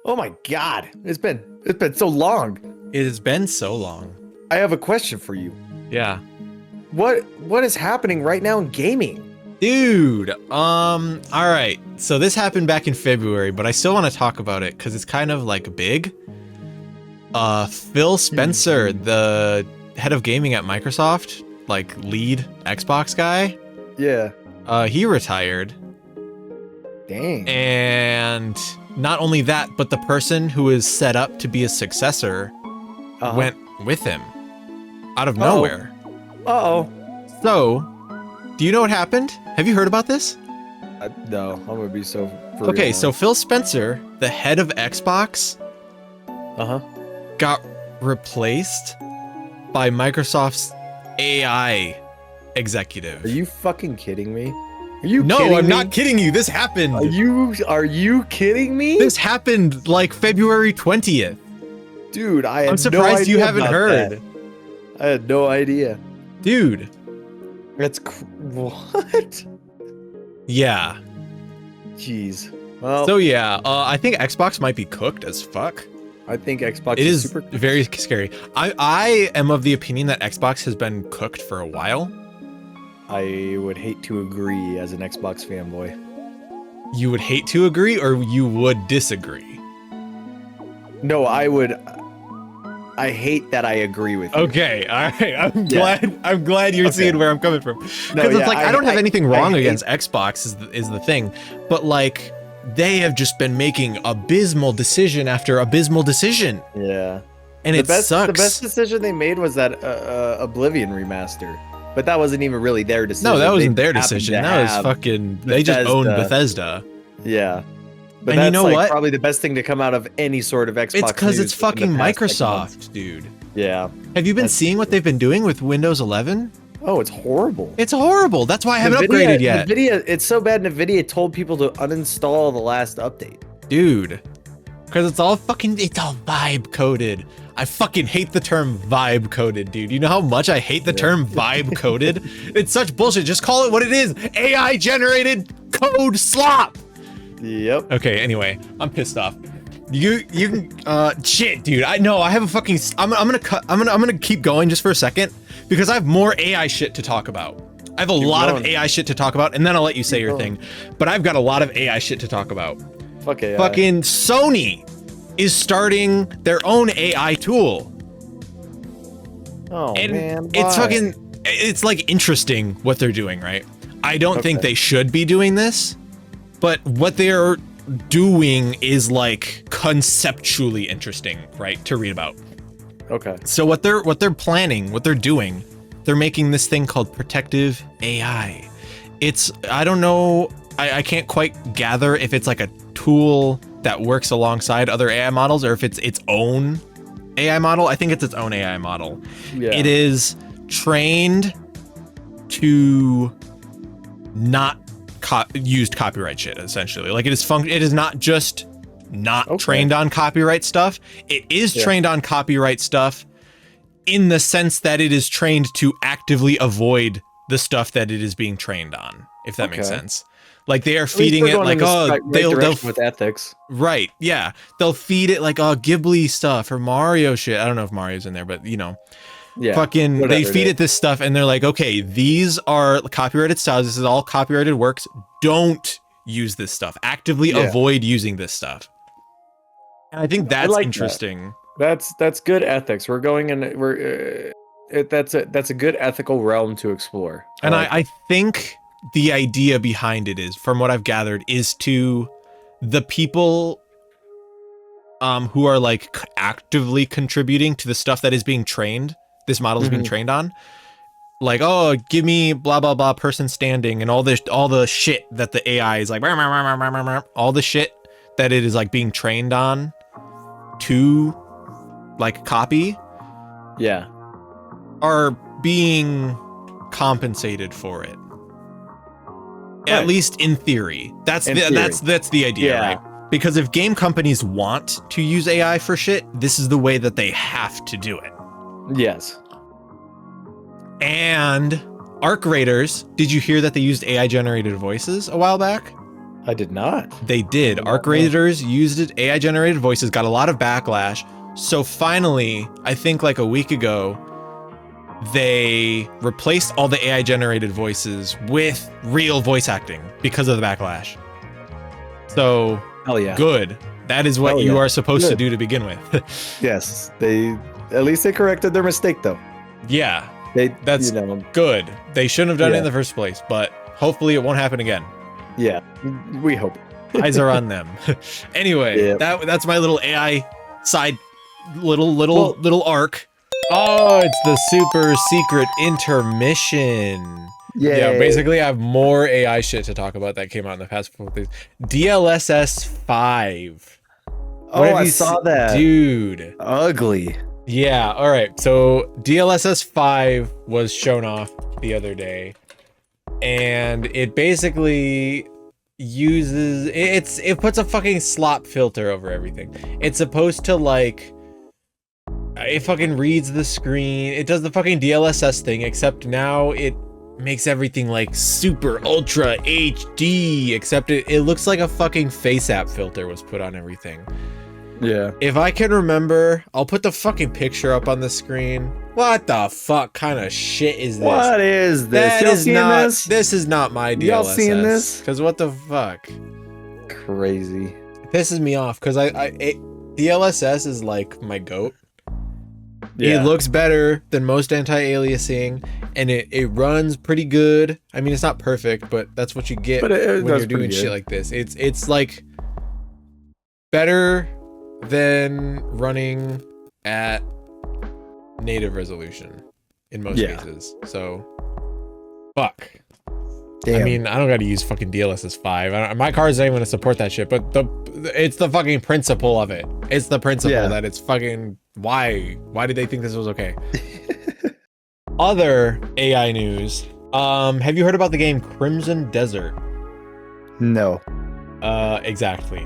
Oh my God. It's been so long. It has been so long. I have a question for you. Yeah. What is happening right now in gaming? Dude, all right. So this happened back in February, but I still want to talk about it because it's kind of like big. Phil Spencer, the head of gaming at Microsoft, like lead Xbox guy, Yeah. he retired. Dang. And not only that, but the person who is set up to be a successor went with him out of nowhere. Uh-oh. So, do you know what happened? Have you heard about this? No, I'm gonna be so Okay, so Phil Spencer, the head of Xbox, got replaced by Microsoft's AI executive. Are you fucking kidding me? Are you No, kidding I'm me? not kidding you. This happened. Are you kidding me? This happened like February 20th. Dude, I had I'm surprised no idea you haven't about heard. that. I had no idea. Dude. What? Yeah. Jeez. Well, So yeah, I think Xbox might be cooked as fuck. I think Xbox It is super very scary. I am of the opinion that Xbox has been cooked for a while. I would hate to agree as an Xbox fanboy. You would hate to agree or you would disagree? No, I hate that I agree with you. Okay, all right. I'm glad you're seeing where I'm coming from. Because No, it's yeah, like I don't have anything wrong hate- against Xbox is the thing, but like they have just been making abysmal decision after abysmal decision, Yeah. and it sucks. The best decision they made was that Oblivion remaster. But that wasn't even really their decision. No, that wasn't They their happened decision. to That was have fucking. They just owned Bethesda. Yeah. But And that's you know like what? probably the best thing to come out of any sort of Xbox. It's because news it's in the fucking past 6 months. Microsoft, dude. Yeah. Have you been seeing what they've been doing with Windows 11? Oh, it's horrible. It's horrible. That's why I haven't upgraded yet. NVIDIA, it's so bad NVIDIA told people to uninstall the last update. Dude. Because it's all vibe coded. I fucking hate the term vibe coded, dude. You know how much I hate the term vibe coded? It's such bullshit. Just call it what it is. AI generated code slop. Yep. Okay, anyway, I'm pissed off. You shit, dude. I have a fucking I'm gonna keep going just for a second because I have more AI shit to talk about. I have a lot of AI shit to talk about, and then I'll let you say your thing. But I've got a lot of AI shit to talk about. Fuck AI. Fucking Sony is starting their own AI tool. Oh And man. it's why? it's like interesting what they're doing, right? I don't think they should be doing this, but what they're doing is like conceptually interesting, right? To read about. Okay. So what they're planning, what they're doing, they're making this thing called protective AI. It's, I don't know, I can't quite gather if it's like a tool that works alongside other AI models or if it's its own AI model. I think it's its own AI model. Yeah. It is trained to not used copyright shit, essentially. Like it is not just not trained on copyright stuff. It is trained on copyright stuff in the sense that it is trained to actively avoid the stuff that it is being trained on, if that makes sense. Like they are feeding it like, oh, they'll with ethics. Right, yeah. They'll feed it like, oh, Ghibli stuff or Mario shit. I don't know if Mario's in there, but you know. Yeah. Fucking, they feed it this stuff and they're like, okay, these are copyrighted styles. This is all copyrighted works. Don't use this stuff. Actively avoid using this stuff. And I think that's interesting. That's good ethics. We're going in. That's a good ethical realm to explore. And I think the idea behind it is, from what I've gathered, is to the people who are like actively contributing to the stuff that is being trained. This model is being trained on, like, oh, give me blah blah blah person standing and all the shit that the AI is like, all the shit that it is like being trained on to like copy, are being compensated for it. At least in theory. That's the idea, right? Because if game companies want to use AI for shit, this is the way that they have to do it. Yes. And Arc Raiders, did you hear that they used AI generated voices a while back? I did not. They did. Arc Raiders used it. AI generated voices, got a lot of backlash. So finally, I think like a week ago, they replaced all the AI generated voices with real voice acting because of the backlash. So Hell yeah. good. That is what Hell you yeah. are supposed to Good. do to begin with. Yes, at least they corrected their mistake though. Yeah, That's That's- good. They shouldn't have done it in Yeah. the first place, but hopefully it won't happen again. yeah. We hope. Eyes are on them. Anyway, Yep. that's my little AI side little arc. Oh, it's the super secret intermission. Yeah, basically I have more AI shit to talk about that came out in the past couple of days. DLSS 5. Oh, I saw that. Dude. Ugly. Yeah, all right. So DLSS 5 was shown off the other day, and it basically it puts a fucking slop filter over everything. It's supposed to like it fucking reads the screen. It does the fucking DLSS thing, except now it makes everything like super ultra HD, except it looks like a fucking face app filter was put on everything. Yeah. If I can remember, I'll put the fucking picture up on the screen. What the fuck kind of shit is this? What is this? That Y'all is seen not. this? This is not my DLSS. Y'all seen this? Because what the fuck? Crazy. It pisses me off because DLSS is like my goat. Yeah. It looks better than most anti-aliasing, and it runs pretty good. I mean, it's not perfect, but that's what you get But it when does you're doing pretty shit good. like this. It's like better than running at native resolution in most Yeah. cases. So, fuck. Damn. I mean, I don't got to use fucking DLSS 5. My car's not even going to support that shit, but it's the fucking principle of it. It's the principle Yeah. that it's fucking... Why did they think this was okay? Other AI news. Have you heard about the game Crimson Desert? no. Exactly.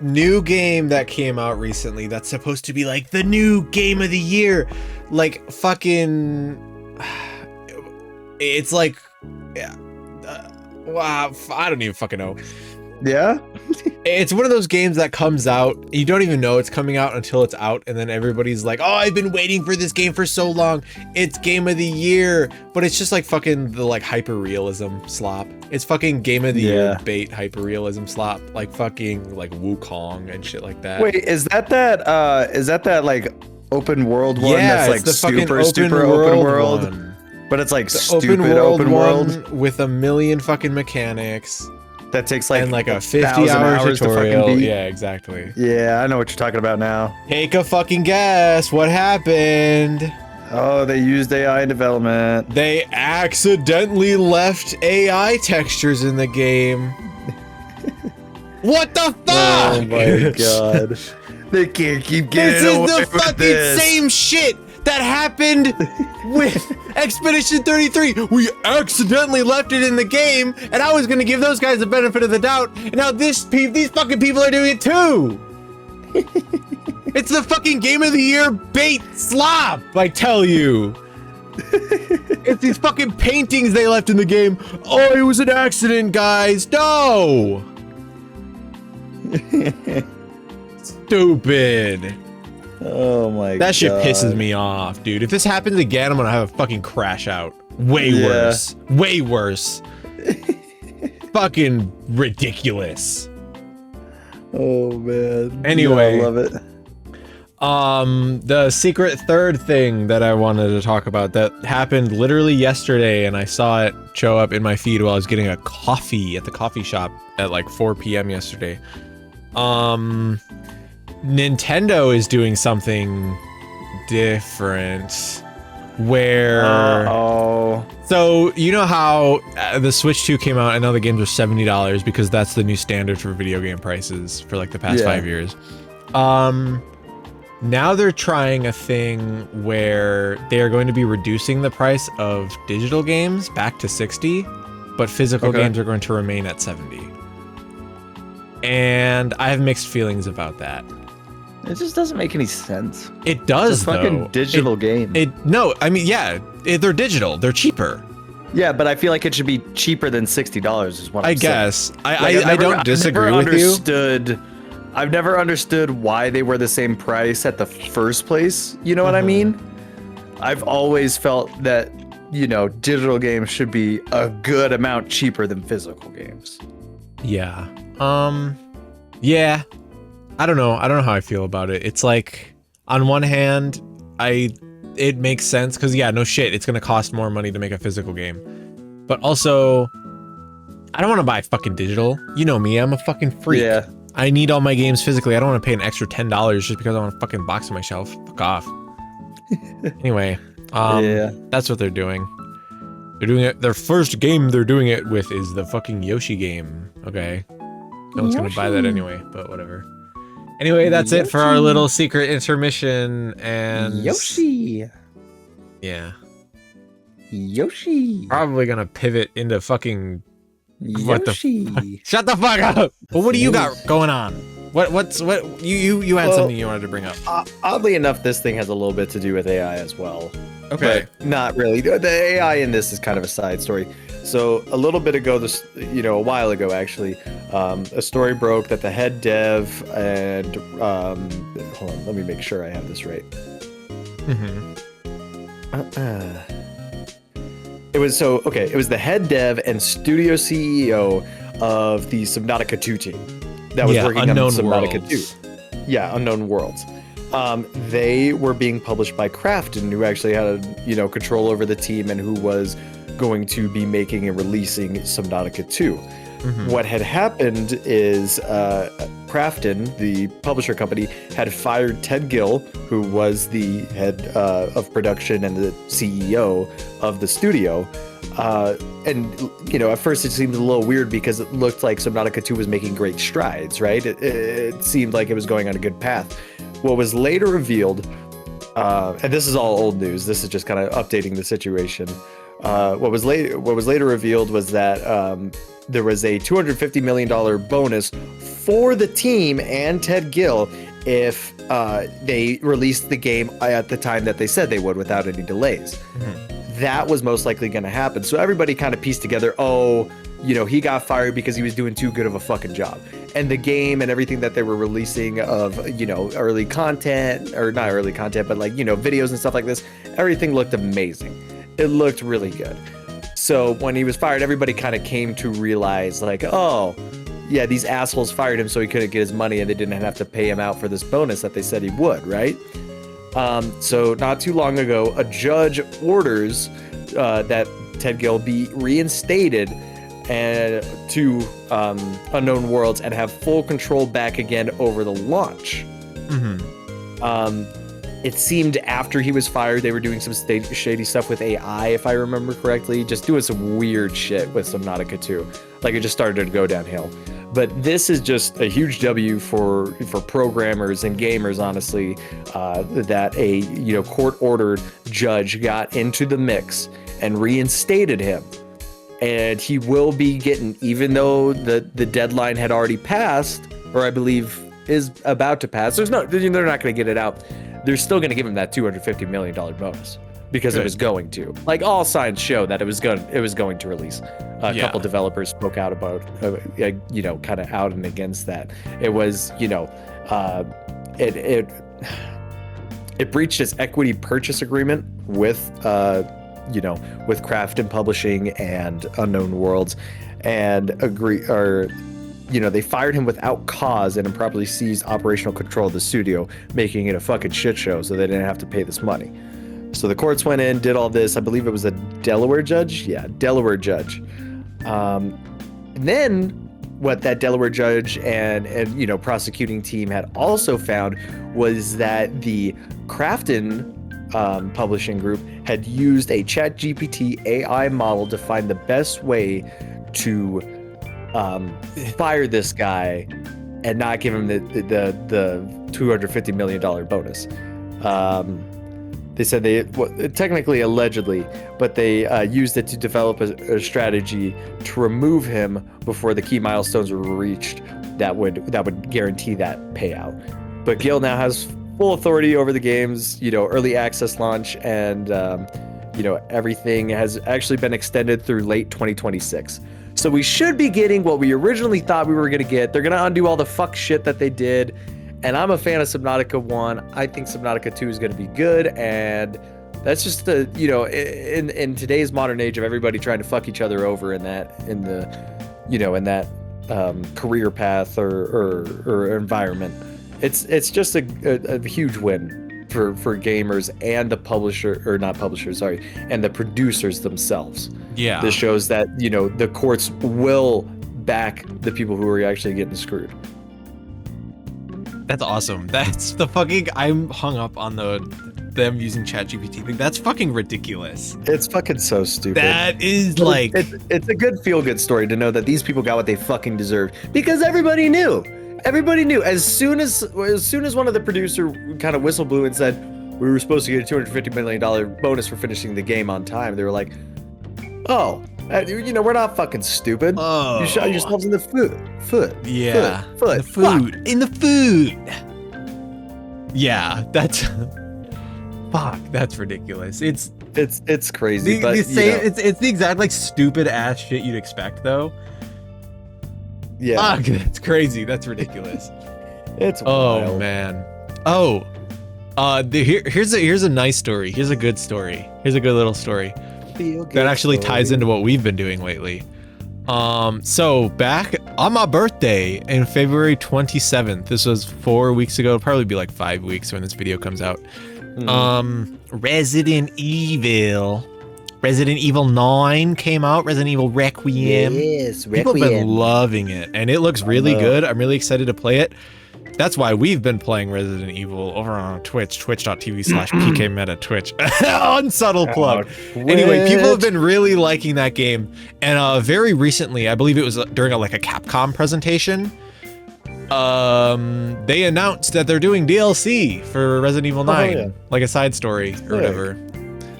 New game that came out recently that's supposed to be like the new game of the year. Like fucking... It's like... Yeah. Wow, I don't even fucking know. Yeah. It's one of those games that comes out, you don't even know it's coming out until it's out, and then everybody's like, oh, I've been waiting for this game for so long. It's game of the year. But it's just like fucking the like hyper-realism slop. It's fucking game of the year bait hyper-realism slop. Like fucking like Wukong and shit like that. Wait, is that like open world one yeah, that's like it's the fucking super open world? one. But it's like The stupid open world one with a million fucking mechanics that takes like and like a 1,000 50-hour hours to fucking tutorial. beat. Yeah, exactly. Yeah, I know what you're talking about now. Take a fucking guess. What happened? Oh, they used AI in development. They accidentally left AI textures in the game. What the fuck? Oh my god. They can't keep getting This is away the with fucking this. same shit that happened with Expedition 33. We accidentally left it in the game, and I was gonna give those guys the benefit of the doubt, and now these fucking people are doing it too. It's the fucking game of the year bait slop, I tell you. It's these fucking paintings they left in the game. Oh, it was an accident, guys. No. Stupid. Oh my god. That shit pisses me off, dude. If this happens again, I'm gonna have a fucking crash out. Way worse. Way worse. Fucking ridiculous. Oh man. Anyway. Yeah, I love it. The secret third thing that I wanted to talk about that happened literally yesterday, and I saw it show up in my feed while I was getting a coffee at the coffee shop at like 4 p.m. yesterday. Nintendo is doing something different where so you know how the Switch 2 came out and now the games are $70 because that's the new standard for video game prices for like the past 5 years. Now they're trying a thing where they are going to be reducing the price of digital games back to 60, but physical games are going to remain at 70. And I have mixed feelings about that. It just doesn't make any sense. It does, It's a fucking though. digital game. No, I mean, yeah, they're digital. They're cheaper. Yeah, but I feel like it should be cheaper than $60 is what I'm I saying. guess. I Like, don't disagree with you. I've never understood why they were the same price at the first place. You know what I mean? I've always felt that, you know, digital games should be a good amount cheaper than physical games. Yeah. Yeah. I don't know. I don't know how I feel about it. It's like, on one hand, it makes sense because, yeah, no shit, it's gonna cost more money to make a physical game. But also, I don't want to buy fucking digital. You know me, I'm a fucking freak. Yeah. I need all my games physically. I don't want to pay an extra $10 just because I want a fucking box on my shelf. Fuck off. Anyway, Yeah. that's what they're doing. They're doing it. Their first game they're doing it with is the fucking Yoshi game. Okay. No one's gonna buy that anyway, but whatever. Anyway, that's it for our little secret intermission, and Yoshi. yeah, Yoshi. probably gonna pivot into fucking what the Yoshi. shut the fuck up. Well, what do you got going on? What you had something you wanted to bring up? Oddly enough, this thing has a little bit to do with AI as well. Okay. But not really. The AI in this is kind of a side story. So a little bit ago, a while ago actually, a story broke that the head dev and hold on, let me make sure I have this right. It was the head dev and studio CEO of the Subnautica 2 team that was working on Subnautica 2. Yeah, Unknown Worlds. They were being published by Krafton, who actually had control over the team and who was going to be making and releasing Subnautica 2. What had happened is Krafton, the publisher company, had fired Ted Gill, who was the head of production and the CEO of the studio. At first it seemed a little weird because it looked like Subnautica 2 was making great strides, right? It seemed like it was going on a good path. What was later revealed, and this is all old news, this is just kind of updating the situation. What was later revealed was that there was a $250 million bonus for the team and Ted Gill if they released the game at the time that they said they would without any delays. That was most likely going to happen. So everybody kind of pieced together, he got fired because he was doing too good of a fucking job. And the game and everything that they were releasing of, early content, or not early content, but videos and stuff like this, everything looked amazing. It looked really good. So when he was fired, everybody kind of came to realize these assholes fired him so he couldn't get his money and they didn't have to pay him out for this bonus that they said he would, right? So not too long ago, a judge orders that Ted Gill be reinstated and to Unknown Worlds and have full control back again over the launch. It seemed after he was fired, they were doing some shady stuff with AI, if I remember correctly, just doing some weird shit with Subnautica 2. Like, it just started to go downhill. But this is just a huge W for programmers and gamers, honestly, that a court-ordered judge got into the mix and reinstated him. And he will be getting, even though the deadline had already passed, or I believe is about to pass, they're not going to get it out. They're still going to give him that $250 million bonus because it was going to. Like, all signs show that it was going to release. A couple developers spoke out about, kind of out and against that. It was, it breached its equity purchase agreement with Krafton Publishing and Unknown Worlds, and they fired him without cause and improperly seized operational control of the studio, making it a fucking shit show so they didn't have to pay this money. So the courts went in, did all this. I believe it was a Delaware judge. Yeah, Delaware judge. And then what that Delaware judge and prosecuting team had also found was that the Krafton publishing group had used a ChatGPT AI model to find the best way to fire this guy and not give him the $250 million bonus. They said technically allegedly, but they used it to develop a strategy to remove him before the key milestones were reached that would guarantee that payout. But Gill now has full authority over the game's early access launch and everything has actually been extended through late 2026. So we should be getting what we originally thought we were going to get. They're going to undo all the fuck shit that they did. And I'm a fan of Subnautica 1. I think Subnautica 2 is going to be good. And that's just in today's modern age of everybody trying to fuck each other over in that career path or environment. It's just a huge win for gamers and the and the producers themselves. Yeah. This shows that, the courts will back the people who are actually getting screwed. That's awesome. That's the fucking, I'm hung up on them using ChatGPT thing. That's fucking ridiculous. It's fucking so stupid. That is like, it's a good feel-good story to know that these people got what they fucking deserved because everybody knew. Everybody knew as soon as one of the producer kind of whistle blew and said we were supposed to get a $250 million bonus for finishing the game on time. They were like, "Oh, we're not fucking stupid. Oh. You shot yourselves in the foot. Yeah, foot. the food. In the food. Yeah, that's fuck. That's ridiculous. It's crazy. But it's the exact like stupid ass shit you'd expect though. Yeah, fuck, that's crazy. That's ridiculous. It's wild. Oh man. Oh, here's a nice story. Here's a good story. Here's a good little story that actually ties into what we've been doing lately. So back on my birthday in February 27th, this was 4 weeks ago, it'll probably be like 5 weeks when this video comes out. Resident Evil 9 came out, Resident Evil Requiem. Yes, People have been loving it, and it looks really good. I'm really excited to play it. That's why we've been playing Resident Evil over on Twitch, twitch.tv/PKMeta, Twitch. Unsubtle plug. Anyway, people have been really liking that game. And very recently, I believe it was during a Capcom presentation, they announced that they're doing DLC for Resident Evil 9, like a side story or whatever.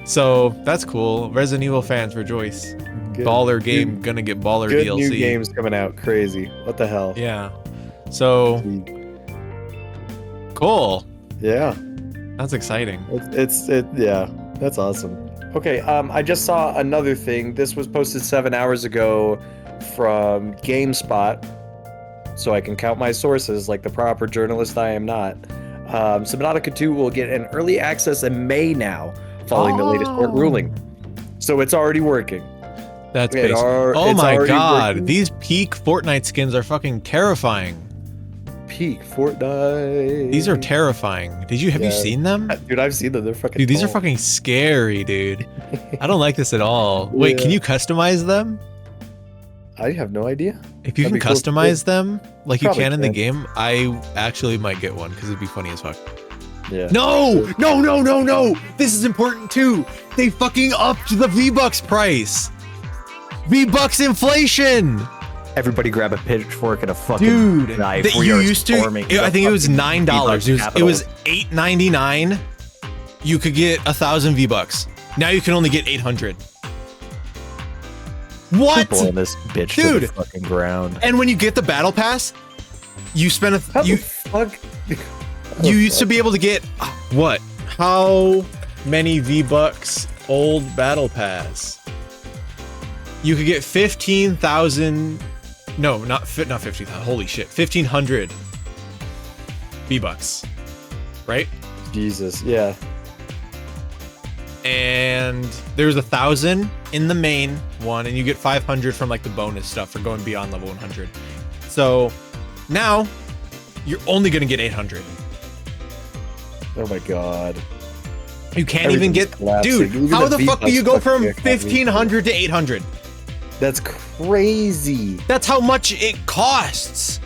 So that's cool. Resident Evil fans rejoice. Good. Baller game, gonna get baller good DLC. New games coming out, crazy. What the hell? Yeah. So cool. Yeah. That's exciting. Yeah. That's awesome. Okay. I just saw another thing. This was posted 7 hours ago from GameSpot, so I can count my sources like the proper journalist I am not. Subnautica 2 will get an early access in May now, following the latest court ruling. So it's already working. That's basic. Oh my god, working. These peak Fortnite skins are fucking terrifying. Peak Fortnite. These are terrifying. Have you seen them? Dude, I've seen them. They're fucking Dude, these are fucking scary, dude. I don't like this at all. Wait, can you customize them? I have no idea. If you can customize them like you can in the game, I actually might get one because it'd be funny as fuck. Yeah. No! This is important too. They fucking upped the V-Bucks price. V-Bucks inflation. Everybody grab a pitchfork and a fucking knife. You used to. I think it was $9. It was $8.99. You could get 1,000 V-Bucks. Now you can only get 800. What? Blowing this bitch to the fucking ground. And when you get the battle pass, you spend fuck? You used to be able to get what? How many V-Bucks old battle pass? You could get 15,000. No, not 50,000. Holy shit, 1,500 V-Bucks, right? Jesus, yeah. And there's 1,000 in the main one, and you get 500 from like the bonus stuff for going beyond level 100. So now you're only gonna get 800. Oh my god. You can't even get, dude. Even how the fuck do you go from 1,500 to 800? That's crazy. That's how much it costs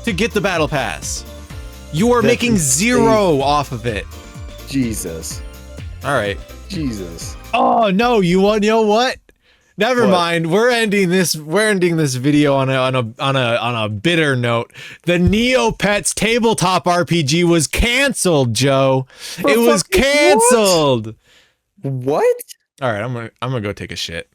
to get the battle pass. You are making zero off of it. Jesus. All right. Jesus. Oh no! You know what? Never mind. We're ending this video on a bitter note. The Neopets tabletop RPG was canceled, Joe. It was canceled. What? All right, I'm gonna go take a shit.